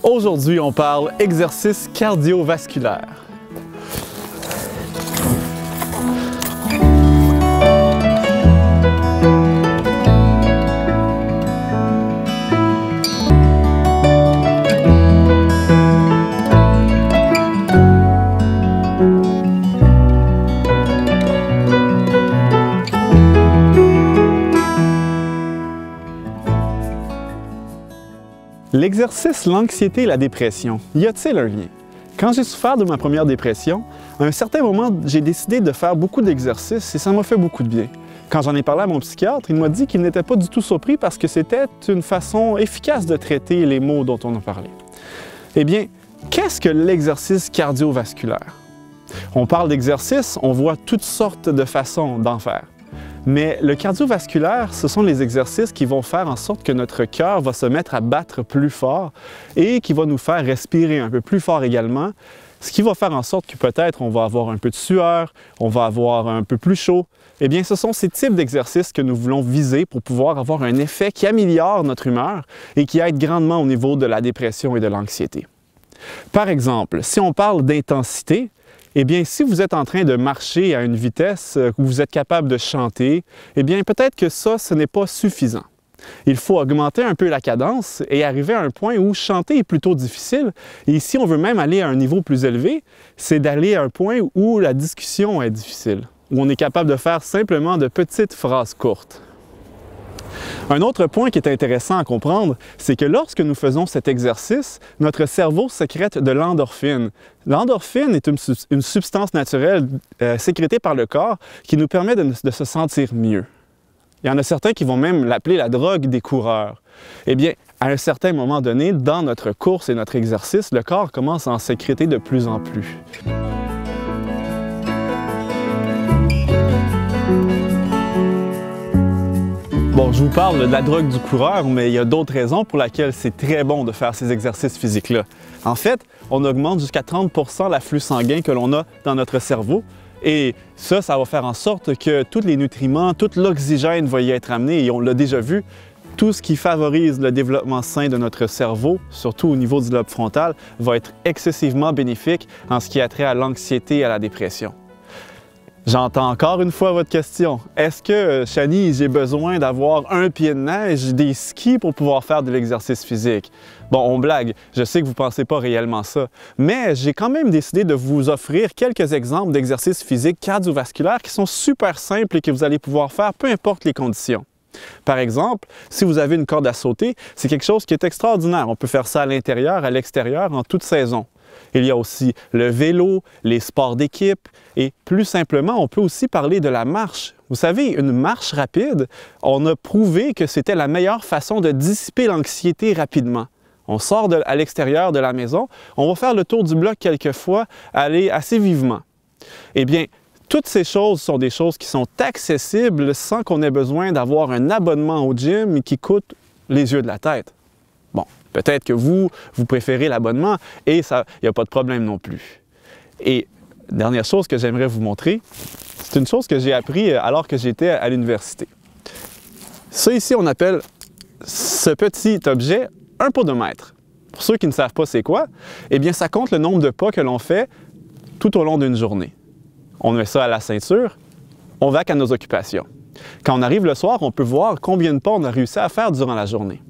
Aujourd'hui, on parle exercice cardiovasculaire. L'exercice, l'anxiété et la dépression, y a-t-il un lien? Quand j'ai souffert de ma première dépression, à un certain moment, j'ai décidé de faire beaucoup d'exercices et ça m'a fait beaucoup de bien. Quand j'en ai parlé à mon psychiatre, il m'a dit qu'il n'était pas du tout surpris parce que c'était une façon efficace de traiter les maux dont on a parlé. Eh bien, qu'est-ce que l'exercice cardiovasculaire? On parle d'exercice, on voit toutes sortes de façons d'en faire. Mais le cardiovasculaire, ce sont les exercices qui vont faire en sorte que notre cœur va se mettre à battre plus fort et qui va nous faire respirer un peu plus fort également, ce qui va faire en sorte que peut-être on va avoir un peu de sueur, on va avoir un peu plus chaud. Eh bien, ce sont ces types d'exercices que nous voulons viser pour pouvoir avoir un effet qui améliore notre humeur et qui aide grandement au niveau de la dépression et de l'anxiété. Par exemple, si on parle d'intensité, eh bien, si vous êtes en train de marcher à une vitesse où vous êtes capable de chanter, eh bien, peut-être que ça, ce n'est pas suffisant. Il faut augmenter un peu la cadence et arriver à un point où chanter est plutôt difficile. Et si on veut même aller à un niveau plus élevé, c'est d'aller à un point où la discussion est difficile, où on est capable de faire simplement de petites phrases courtes. Un autre point qui est intéressant à comprendre, c'est que lorsque nous faisons cet exercice, notre cerveau sécrète de l'endorphine. L'endorphine est une substance naturelle sécrétée par le corps qui nous permet de se sentir mieux. Il y en a certains qui vont même l'appeler la drogue des coureurs. Eh bien, à un certain moment donné, dans notre course et notre exercice, le corps commence à en sécréter de plus en plus. Bon, je vous parle de la drogue du coureur, mais il y a d'autres raisons pour lesquelles c'est très bon de faire ces exercices physiques-là. En fait, on augmente jusqu'à 30% l'afflux sanguin que l'on a dans notre cerveau et ça va faire en sorte que tous les nutriments, tout l'oxygène va y être amené et on l'a déjà vu, tout ce qui favorise le développement sain de notre cerveau, surtout au niveau du lobe frontal, va être excessivement bénéfique en ce qui a trait à l'anxiété et à la dépression. J'entends encore une fois votre question. Est-ce que, Chani, j'ai besoin d'avoir un pied de neige, des skis pour pouvoir faire de l'exercice physique? Bon, on blague, je sais que vous ne pensez pas réellement ça, mais j'ai quand même décidé de vous offrir quelques exemples d'exercices physiques cardiovasculaires qui sont super simples et que vous allez pouvoir faire peu importe les conditions. Par exemple, si vous avez une corde à sauter, c'est quelque chose qui est extraordinaire. On peut faire ça à l'intérieur, à l'extérieur, en toute saison. Il y a aussi le vélo, les sports d'équipe et plus simplement, on peut aussi parler de la marche. Vous savez, une marche rapide, on a prouvé que c'était la meilleure façon de dissiper l'anxiété rapidement. On sort à l'extérieur de la maison, on va faire le tour du bloc quelquefois, aller assez vivement. Eh bien, toutes ces choses sont des choses qui sont accessibles sans qu'on ait besoin d'avoir un abonnement au gym qui coûte les yeux de la tête. Bon, peut-être que vous préférez l'abonnement et il n'y a pas de problème non plus. Et dernière chose que j'aimerais vous montrer, c'est une chose que j'ai appris alors que j'étais à l'université. Ça ici, on appelle ce petit objet un podomètre. Pour ceux qui ne savent pas c'est quoi, eh bien ça compte le nombre de pas que l'on fait tout au long d'une journée. On met ça à la ceinture, on va qu'à nos occupations. Quand on arrive le soir, on peut voir combien de pas on a réussi à faire durant la journée.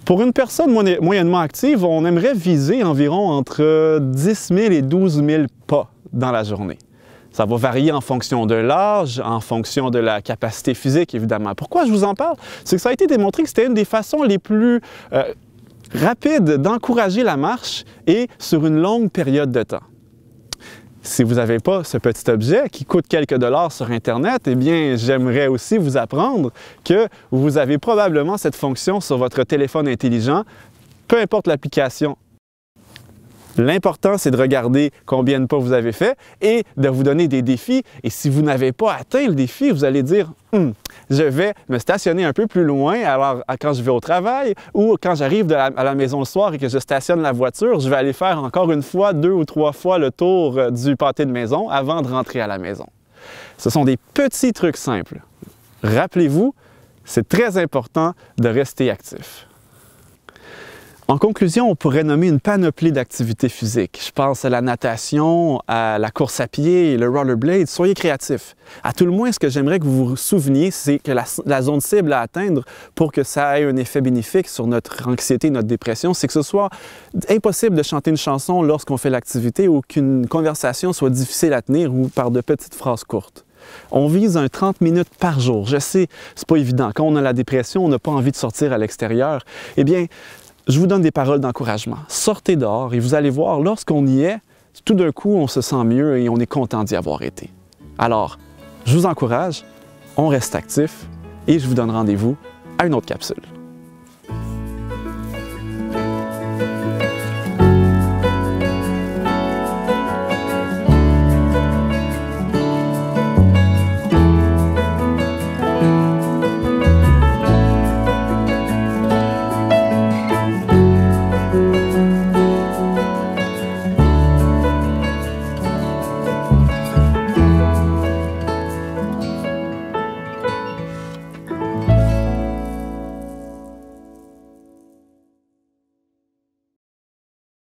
Pour une personne moyennement active, on aimerait viser environ entre 10 000 et 12 000 pas dans la journée. Ça va varier en fonction de l'âge, en fonction de la capacité physique, évidemment. Pourquoi je vous en parle? C'est que ça a été démontré que c'était une des façons les plus rapides d'encourager la marche et sur une longue période de temps. Si vous n'avez pas ce petit objet qui coûte quelques dollars sur Internet, eh bien, j'aimerais aussi vous apprendre que vous avez probablement cette fonction sur votre téléphone intelligent, peu importe l'application. L'important, c'est de regarder combien de pas vous avez fait et de vous donner des défis. Et si vous n'avez pas atteint le défi, vous allez dire « je vais me stationner un peu plus loin alors quand je vais au travail ou quand j'arrive à la maison le soir et que je stationne la voiture, je vais aller faire encore une fois, 2 ou 3 fois le tour du pâté de maison avant de rentrer à la maison. » Ce sont des petits trucs simples. Rappelez-vous, c'est très important de rester actif. En conclusion, on pourrait nommer une panoplie d'activités physiques. Je pense à la natation, à la course à pied, le rollerblade. Soyez créatifs. À tout le moins, ce que j'aimerais que vous vous souveniez, c'est que la zone cible à atteindre pour que ça ait un effet bénéfique sur notre anxiété, notre dépression, c'est que ce soit impossible de chanter une chanson lorsqu'on fait l'activité ou qu'une conversation soit difficile à tenir ou par de petites phrases courtes. On vise un 30 minutes par jour. Je sais, c'est pas évident. Quand on a la dépression, on n'a pas envie de sortir à l'extérieur. Eh bien, je vous donne des paroles d'encouragement. Sortez dehors et vous allez voir, lorsqu'on y est, tout d'un coup, on se sent mieux et on est content d'y avoir été. Alors, je vous encourage, on reste actif et je vous donne rendez-vous à une autre capsule.